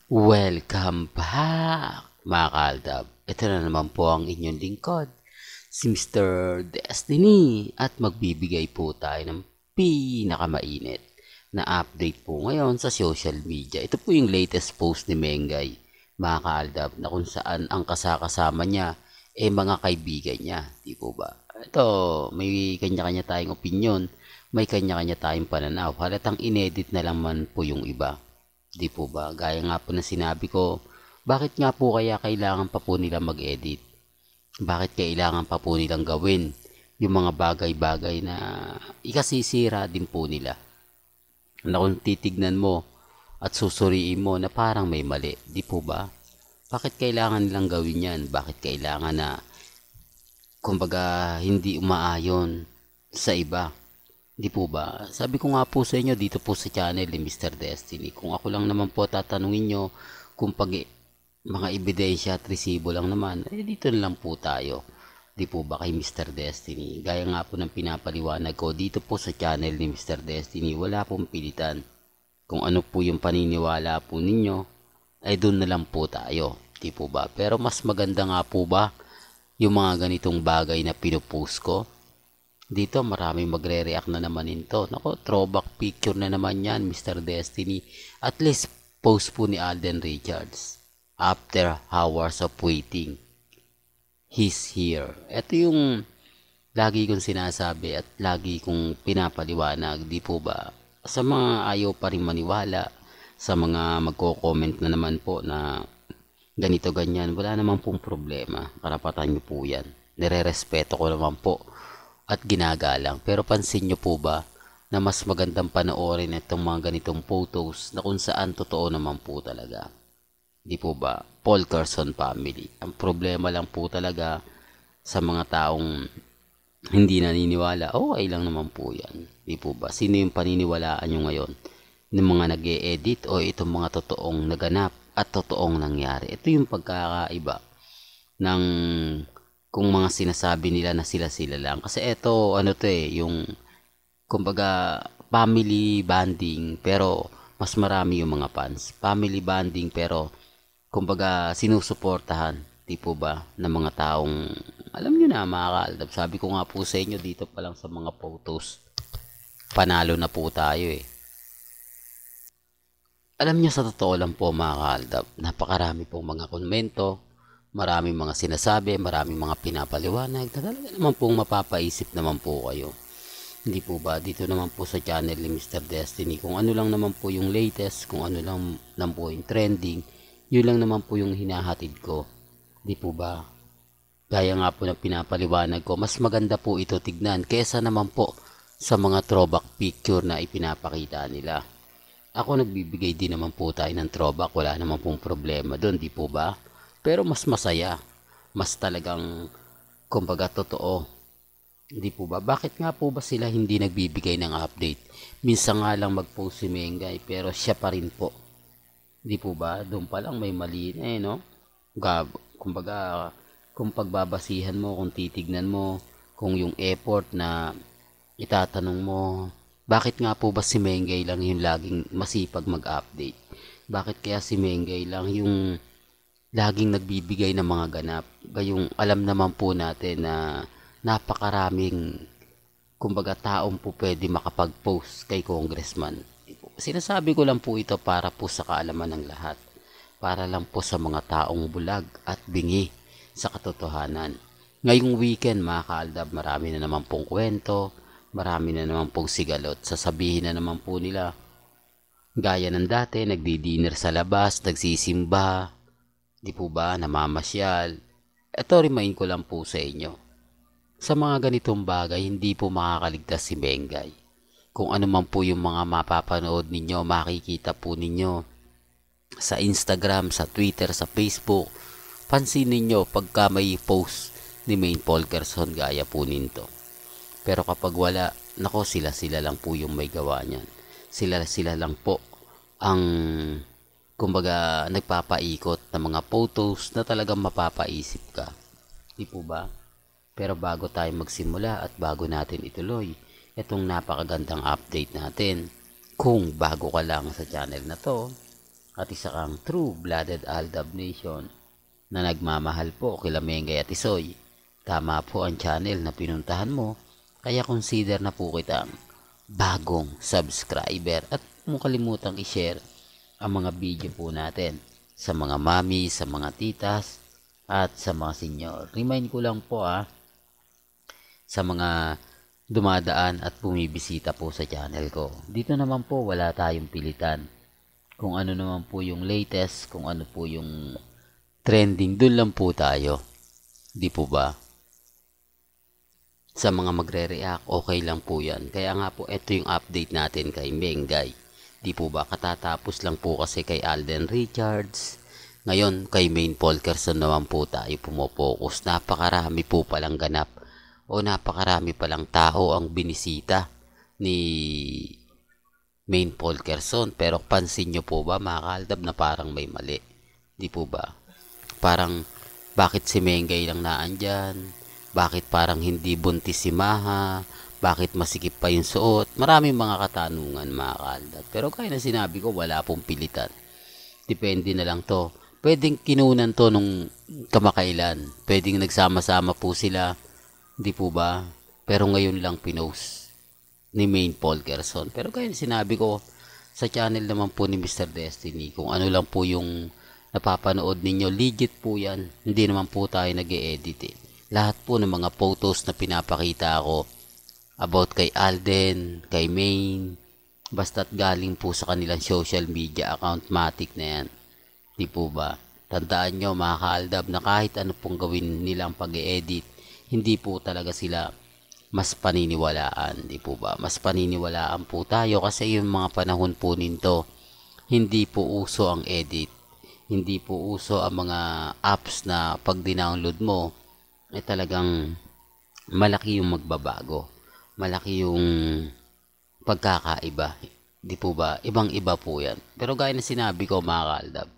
Welcome back, mga kaaldab. Ito na naman po ang inyong lingkod, si Mr. Destiny. At magbibigay po tayo ng pinakamainit na update po ngayon sa social media. Ito po yung latest post ni Mengay, mga kaaldab, na kung saan ang kasakasama niya mga kaibigan niya. Di po ba? Ito, may kanya-kanya tayong opinion, may kanya-kanya tayong pananaw. Halatang inedit na lang man po yung iba. Di po ba? Gaya nga po na sinabi ko, bakit nga po kaya kailangan pa po nila mag-edit? Bakit kailangan pa po nilang gawin yung mga bagay-bagay na ikasisira din po nila? Na kung titignan mo at susuriin mo na parang may mali, di po ba? Bakit kailangan nilang gawin yan? Bakit kailangan na, kumbaga, hindi umaayon sa iba? Di po ba? Sabi ko nga po sa inyo dito po sa channel ni Mr. Destiny. Kung ako lang naman po tatanungin nyo kung mga ebidensya at resibo lang naman, dito na lang po tayo. Di po ba kay Mr. Destiny? Gaya nga po ng pinapaliwanag ko dito po sa channel ni Mr. Destiny, wala pong pilitan. Kung ano po yung paniniwala po ninyo, ay doon na lang po tayo. Di po ba? Pero mas maganda nga po ba yung mga ganitong bagay na pinupost ko? Dito maraming magre-react na naman nito. Nako, throwback picture na naman yan, Mr. Destiny. At least post po ni Alden Richards. After hours of waiting, he's here. Ito yung lagi kong sinasabi at lagi kong pinapaliwanag. Di po ba? Sa mga ayaw pa rin maniwala, sa mga magko-comment na naman po na ganito ganyan, wala naman pong problema. Karapatan nyo po yan. Nire-respeto ko naman po at ginagalang. Pero pansin nyo po ba na mas magandang panoorin itong mga ganitong photos na kung saan totoo naman po talaga? Di po ba? Paul Carson family. Ang problema lang po talaga sa mga taong hindi naniniwala, okay lang naman po yan. Di po ba? Sino yung paniniwalaan nyo ngayon? Ng mga nag-e-edit o itong mga totoong naganap at totoong nangyari? Ito yung pagkakaiba ng kung mga sinasabi nila na sila-sila lang. Kasi eto, ano to yung, kumbaga, family bonding, pero mas marami yung mga fans. Family bonding, pero, kumbaga, sinusuportahan, di po ba, ng mga taong, alam nyo na, mga kaaldab. Sabi ko nga po sa inyo, dito pa lang sa mga photos, panalo na po tayo Alam nyo, sa totoo lang po, mga kaaldab, napakarami pong mga komento, maraming mga sinasabi, maraming mga pinapaliwanag na talaga naman pong mapapaisip naman po kayo. Hindi po ba dito naman po sa channel ni Mr. Destiny, kung ano lang naman po yung latest, kung ano lang po yung trending, yun lang naman po yung hinahatid ko. Hindi po ba? Gaya nga po na pinapaliwanag ko, mas maganda po ito tignan kesa naman po sa mga throwback picture na ipinapakita nila. Ako nagbibigay din naman po tayo ng throwback, wala naman pong problema doon, di po ba? Pero mas masaya, mas talagang, kumbaga, totoo. Di po ba? Bakit nga po ba sila hindi nagbibigay ng update? Minsan nga lang mag-post si Mengay, pero siya pa rin po. Di po ba? Doon pa lang may mali na no? Kumbaga, kung pagbabasihan mo, kung titignan mo, kung yung effort na itatanong mo, bakit nga po ba si Mengay lang yung laging masipag mag-update? Bakit kaya si Mengay lang yung laging nagbibigay ng mga ganap? Gayong alam naman po natin na napakaraming, kumbaga, taong po pwede makapag-post kay Congressman. Sinasabi ko lang po ito para po sa kaalaman ng lahat. Para lang po sa mga taong bulag at bingi sa katotohanan. Ngayong weekend, mga kaaldab, marami na naman pong kwento, marami na naman pong sigalot. Sasabihin na naman po nila, gaya ng dati, nagdi-dinner sa labas, nagsisimba, di po ba, namamasyal. Ito, remind ko lang po sa inyo. Sa mga ganitong bagay, hindi po makakaligtas si Mengay. Kung ano man po yung mga mapapanood ninyo, makikita po ninyo sa Instagram, sa Twitter, sa Facebook. Pansin ninyo pagka may post ni Main Paul Gerson gaya po nito. Pero kapag wala, nako, sila lang po yung may gawa niyan. Sila lang po ang, kumbaga, nagpapaikot ng mga photos na talagang mapapaisip ka. Di po ba? Pero bago tayo magsimula at bago natin ituloy itong napakagandang update natin, kung bago ka lang sa channel na to, at isa kang true-blooded Aldab Nation na nagmamahal po kila Mengay at Isoy, tama po ang channel na pinuntahan mo, kaya consider na po kitang bagong subscriber at huwag kalimutang i-share ang mga video po natin sa mga mami, sa mga titas at sa mga senyor. Remind ko lang po sa mga dumadaan at bumibisita po sa channel ko. Dito naman po wala tayong pilitan. Kung ano naman po yung latest, kung ano po yung trending, dun lang po tayo. Di po ba? Sa mga magre-react, okay lang po yan. Kaya nga po, ito yung update natin kay Mengay. Di po ba? Katatapos lang po kasi kay Alden Richards. Ngayon, kay Maine Polkerson naman po tayo pumopokus. Napakarami po palang ganap o napakarami palang tao ang binisita ni Maine Polkerson. Pero pansin nyo po ba mga kaaldab na parang may mali? Di po ba? Parang bakit si Mengay lang naandyan? Bakit parang hindi buntis si Maha? Bakit masikip pa yung suot? Maraming mga katanungan mga kaaldab. Pero kaya na sinabi ko, wala pong pilitan. Depende na lang to. Pwedeng kinunan to nung kamakailan. Pwedeng nagsama-sama po sila. Di po ba? Pero ngayon lang pinost ni Maine Polkerson. Pero kaya na sinabi ko, sa channel naman po ni Mr. Destiny, kung ano lang po yung napapanood ninyo, legit po yan. Hindi naman po tayo nag-e-edit Lahat po ng mga photos na pinapakita ko about kay Alden, kay Maine, basta't galing po sa kanilang social media account, matik na yan. Di po ba? Tandaan nyo mga kaaldab na kahit ano pong gawin nilang pag-e-edit, hindi po talaga sila mas paniniwalaan. Di po ba? Mas paniniwalaan po tayo kasi yung mga panahon po nito, hindi po uso ang edit. Hindi po uso ang mga apps na pag dinownload mo, ay talagang malaki yung magbabago. Malaki yung pagkakaiba. Di po ba? Ibang-iba po yan. Pero gaya na sinabi ko mga kaaldab,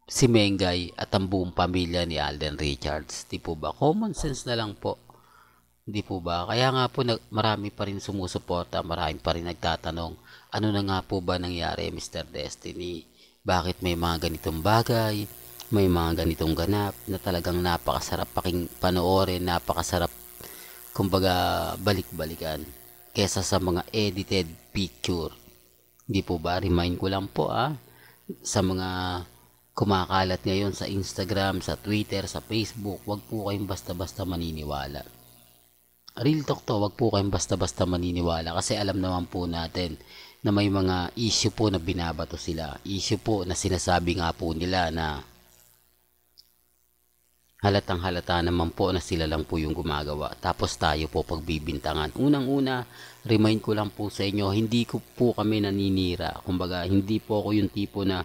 si Mengay at ang buong pamilya ni Alden Richards, di po ba? Common sense na lang po. Di po ba? Kaya nga po marami pa rin sumusuporta, marami pa rin nagtatanong, ano na nga po ba nangyari Mr. Destiny? Bakit may mga ganitong bagay? May mga ganitong ganap na talagang napakasarap panoorin, napakasarap kumbaga balik-balikan kesa sa mga edited picture. Di po ba? Remind ko lang po sa mga kumakalat ngayon sa Instagram, sa Twitter, sa Facebook, wag po kayong basta-basta maniniwala. Real talk to, wag po kayong basta-basta maniniwala kasi alam naman po natin na may mga issue po na binabato sila. Issue po na sinasabi nga po nila na halatang halata naman po na sila lang po yung gumagawa. Tapos tayo po pagbibintangan. Unang-una, remind ko lang po sa inyo, hindi ko po kami naninira. Kumbaga, hindi po ako yung tipo na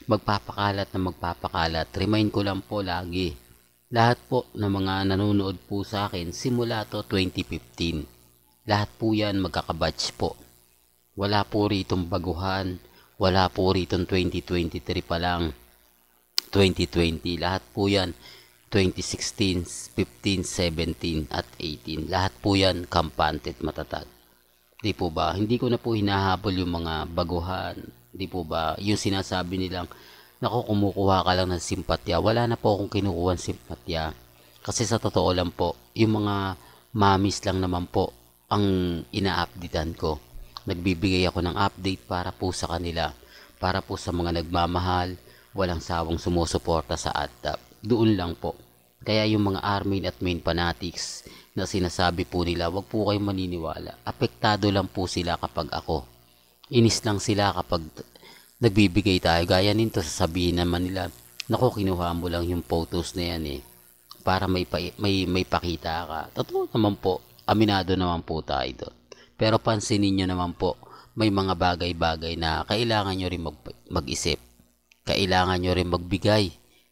magpapakalat na magpapakalat. Remind ko lang po lagi. Lahat po ng mga nanonood po sa akin, simula to 2015. Lahat po yan magkakabatch po. Wala po ritong baguhan. Wala po ritong 2023 pa lang. 2020. Lahat po yan 2016, 15, 17 at 18. Lahat po yan kampante at matatag. Di po ba? Hindi ko na po hinahabol yung mga baguhan. Di po ba? Yung sinasabi nilang, naku, kumukuha ka lang ng simpatya. Wala na po akong kinukuha ng simpatya. Kasi sa totoo lang po, yung mga mamis lang naman po ang ina-updatean ko. Nagbibigay ako ng update para po sa kanila. Para po sa mga nagmamahal, walang sawang sumusuporta sa AdTap. Doon lang po. Kaya yung mga Armin at Main fanatics na sinasabi po nila, wag po kayong maniniwala. Apektado lang po sila kapag ako. Inis lang sila kapag nagbibigay tayo. Gaya nito, sasabihin naman nila, naku, kinuha mo lang yung photos na yan para may pakita ka. Totoo naman po. Aminado naman po tayo doon. Pero pansinin nyo naman po, may mga bagay-bagay na kailangan nyo rin mag-isip. Kailangan nyo rin magbigay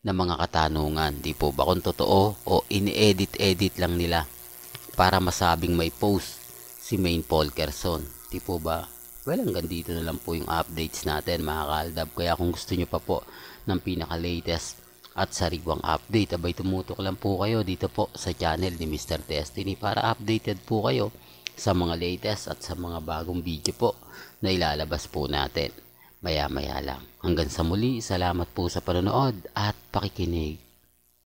ng mga katanungan, di po ba kung totoo o ini-edit lang nila para masabing may post si Maine Polkerson, di po ba? Well, hanggang dito na lang po yung updates natin mga kaaldab. Kaya kung gusto nyo pa po ng pinaka-latest at sariwang update, abay tumutok lang po kayo dito po sa channel ni Mr. Destiny para updated po kayo sa mga latest at sa mga bagong video po na ilalabas po natin. maya-maya lang. Hanggang sa muli, salamat po sa panonood at pakikinig.